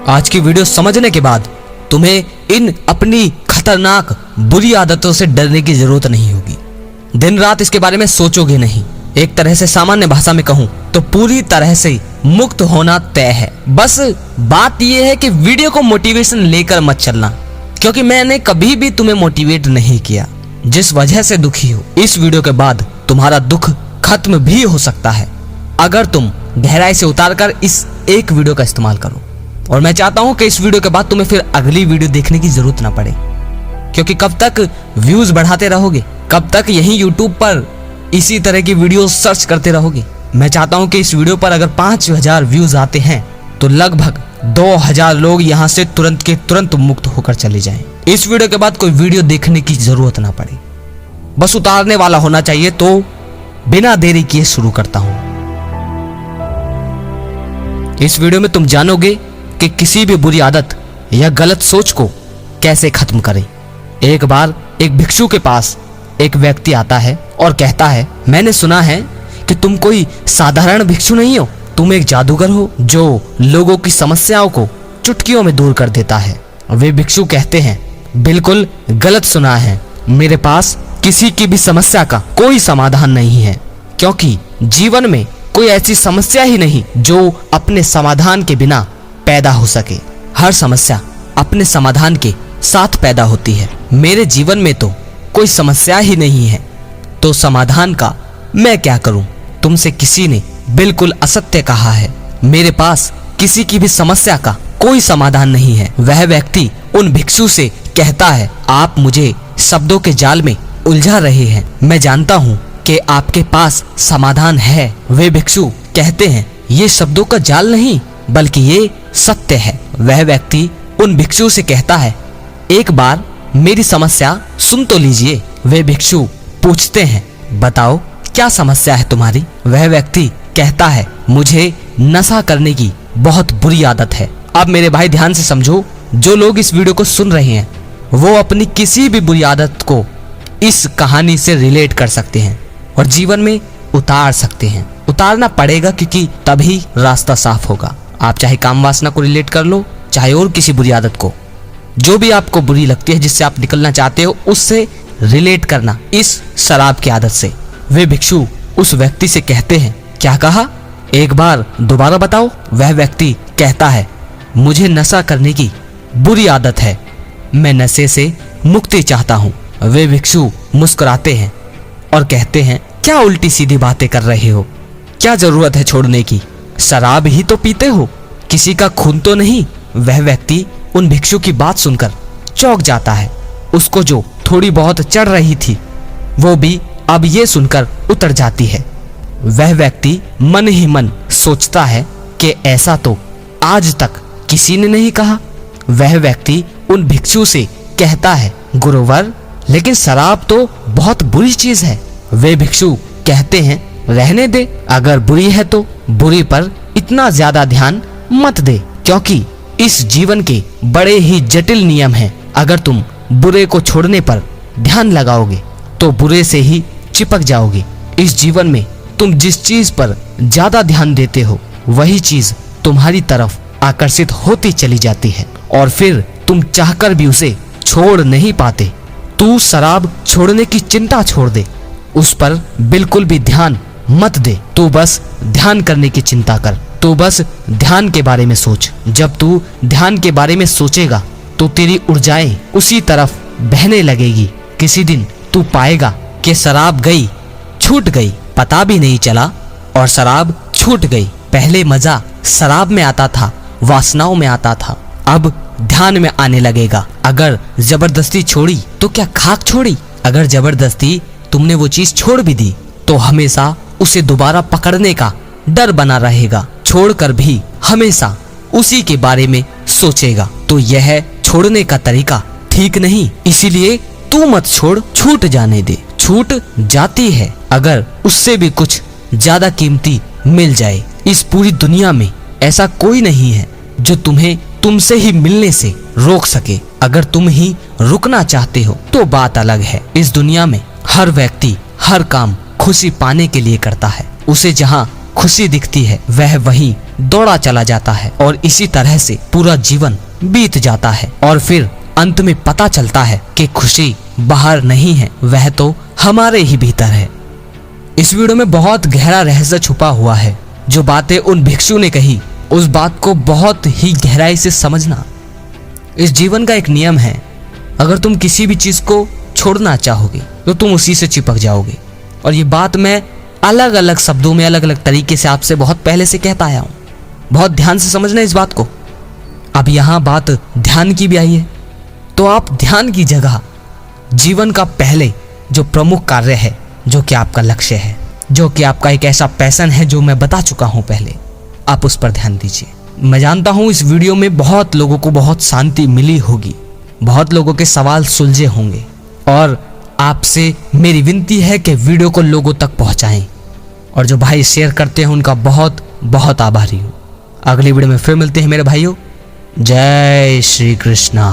आज की वीडियो समझने के बाद तुम्हें इन अपनी खतरनाक बुरी आदतों से डरने की जरूरत नहीं होगी। दिन रात इसके बारे में सोचोगे नहीं। एक तरह से सामान्य भाषा में कहूं तो पूरी तरह से मुक्त होना तय है। बस बात यह है कि वीडियो को मोटिवेशन लेकर मत चलना, क्योंकि मैंने कभी भी तुम्हें मोटिवेट नहीं किया। जिस वजह से दुखी हो, इस वीडियो के बाद तुम्हारा दुख खत्म भी हो सकता है अगर तुम गहराई से उतारकर इस एक वीडियो का इस्तेमाल करो। और मैं चाहता हूं कि इस वीडियो के बाद तुम्हें फिर अगली वीडियो देखने की जरूरत ना पड़े, क्योंकि कब तक व्यूज बढ़ाते रहोगे, कब तक यही यूट्यूब पर इसी तरह की वीडियो सर्च करते रहोगे। मैं चाहता हूं कि इस वीडियो पर अगर 5000 व्यूज आते हैं तो लगभग 2000 लोग यहां से तुरंत के तुरंत मुक्त होकर चले जाएं। इस वीडियो के बाद कोई वीडियो देखने की जरूरत ना पड़े, बस उतारने वाला होना चाहिए। तो बिना देरी किए शुरू करता हूं। इस वीडियो में तुम जानोगे कि किसी भी बुरी आदत या गलत सोच को कैसे खत्म करें। एक बार एक भिक्षु के पास एक व्यक्ति आता है और कहता है, मैंने सुना है कि तुम कोई साधारण भिक्षु नहीं हो, तुम एक जादूगर हो जो लोगों की समस्याओं को चुटकियों में दूर कर देता है। वे भिक्षु कहते हैं, बिल्कुल गलत सुना है, मेरे पास किसी की भी समस्या का कोई समाधान नहीं है, क्योंकि जीवन में कोई ऐसी समस्या ही नहीं जो अपने समाधान के बिना पैदा हो सके। हर समस्या अपने समाधान के साथ पैदा होती है। मेरे जीवन में तो कोई समस्या ही नहीं है, तो समाधान का मैं क्या करूं? तुमसे किसी ने बिल्कुल असत्य कहा है। मेरे पास किसी की भी समस्या का कोई समाधान नहीं है। वह व्यक्ति उन भिक्षु से कहता है, आप मुझे शब्दों के जाल में उलझा रहे हैं। मैं जानता हूं कि आपके पास समाधान है। वे भिक्षु कहते हैं, ये शब्दों का जाल नहीं बल्कि ये सत्य है। वह व्यक्ति उन भिक्षु से कहता है, एक बार मेरी समस्या सुन तो लीजिए। वे भिक्षु पूछते हैं, बताओ क्या समस्या है तुम्हारी? वह व्यक्ति कहता है, मुझे नशा करने की बहुत बुरी आदत है। अब मेरे भाई ध्यान से समझो, जो लोग इस वीडियो को सुन रहे हैं वो अपनी किसी भी बुरी आदत को इस कहानी से रिलेट कर सकते हैं और जीवन में उतार सकते हैं। उतारना पड़ेगा, क्योंकि तभी रास्ता साफ होगा। आप चाहे काम वासना को रिलेट कर लो, चाहे और किसी बुरी आदत को, जो भी आपको बुरी लगती है, जिससे आप निकलना चाहते हो, उससे रिलेट करना इस शराब की आदत से। वे भिक्षु उस व्यक्ति से कहते हैं, क्या कहा? एक बार दोबारा बताओ। वह व्यक्ति कहता है, मुझे नशा करने की बुरी आदत है, मैं नशे से मुक्ति चाहता हूँ। वे भिक्षु मुस्कुराते हैं और कहते हैं, क्या उल्टी सीधी बातें कर रहे हो? क्या जरूरत है छोड़ने की? शराब ही तो पीते हो, किसी का खून तो नहीं। वह व्यक्ति उन भिक्षु की बात सुनकर चौंक जाता है। उसको जो थोड़ी बहुत चढ़ रही थी वो भी अब ये सुनकर उतर जाती है। वह व्यक्ति मन ही मन सोचता है कि ऐसा तो आज तक किसी ने नहीं कहा। वह व्यक्ति उन भिक्षु से कहता है, गुरुवर, लेकिन शराब तो बहुत बुरी चीज है। वे भिक्षु कहते हैं, रहने दे, अगर बुरी है तो बुरी पर इतना ज्यादा ध्यान मत दे, क्योंकि इस जीवन के बड़े ही जटिल नियम हैं। अगर तुम बुरे को छोड़ने पर ध्यान लगाओगे तो बुरे से ही चिपक जाओगे। इस जीवन में तुम जिस चीज पर ज्यादा ध्यान देते हो वही चीज तुम्हारी तरफ आकर्षित होती चली जाती है और फिर तुम चाहकर भी उसे छोड़ नहीं पाते। तू शराब छोड़ने की चिंता छोड़ दे, उस पर बिल्कुल भी ध्यान मत दे। तू बस ध्यान करने की चिंता कर। तू बस ध्यान के बारे में सोच। जब तू ध्यान के बारे में सोचेगा तो तेरी ऊर्जाएं उसी तरफ बहने लगेगी। किसी दिन तू पाएगा कि शराब गई, छूट गई, पता भी नहीं चला और शराब छूट गई। पहले मजा शराब में आता था, वासनाओं में आता था, अब ध्यान में आने लगेगा। अगर जबरदस्ती छोड़ी तो क्या खाक छोड़ी? अगर जबरदस्ती तुमने वो चीज छोड़ भी दी तो हमेशा उसे दोबारा पकड़ने का डर बना रहेगा। छोड़कर भी हमेशा उसी के बारे में सोचेगा, तो यह छोड़ने का तरीका ठीक नहीं। इसीलिए तू मत छोड़, छूट जाने दे। छूट जाती है अगर उससे भी कुछ ज्यादा कीमती मिल जाए। इस पूरी दुनिया में ऐसा कोई नहीं है जो तुम्हें तुमसे ही मिलने से रोक सके। अगर तुम ही रुकना चाहते हो तो बात अलग है। इस दुनिया में हर व्यक्ति हर काम खुशी पाने के लिए करता है। उसे जहां खुशी दिखती है वह वहीं दौड़ा चला जाता है और इसी तरह से पूरा जीवन बीत जाता है और फिर अंत में पता चलता है कि खुशी बाहर नहीं है, वह तो हमारे ही भीतर है। इस वीडियो में बहुत गहरा रहस्य छुपा हुआ है। जो बातें उन भिक्षु ने कही उस बात को बहुत ही गहराई से समझना। इस जीवन का एक नियम है, अगर तुम किसी भी चीज को छोड़ना चाहोगे तो तुम उसी से चिपक जाओगे। और ये बात मैं अलग अलग शब्दों में अलग अलग तरीके से आपसे बहुत पहले से कहता आया हूं। बहुत ध्यान से समझना इस बात को। अब यहां बात ध्यान की भी आई है, तो आप ध्यान की जगह जीवन का पहले जो प्रमुख कार्य है, जो कि आपका लक्ष्य है, जो कि आपका एक ऐसा पैशन है जो मैं बता चुका हूं पहले, आप उस पर ध्यान दीजिए। मैं जानता हूं इस वीडियो में बहुत लोगों को बहुत शांति मिली होगी, बहुत लोगों के सवाल सुलझे होंगे और आपसे मेरी विनती है कि वीडियो को लोगों तक पहुंचाएं। और जो भाई शेयर करते हैं उनका बहुत बहुत आभारी हूं। अगली वीडियो में फिर मिलते हैं मेरे भाइयों। जय श्री कृष्णा।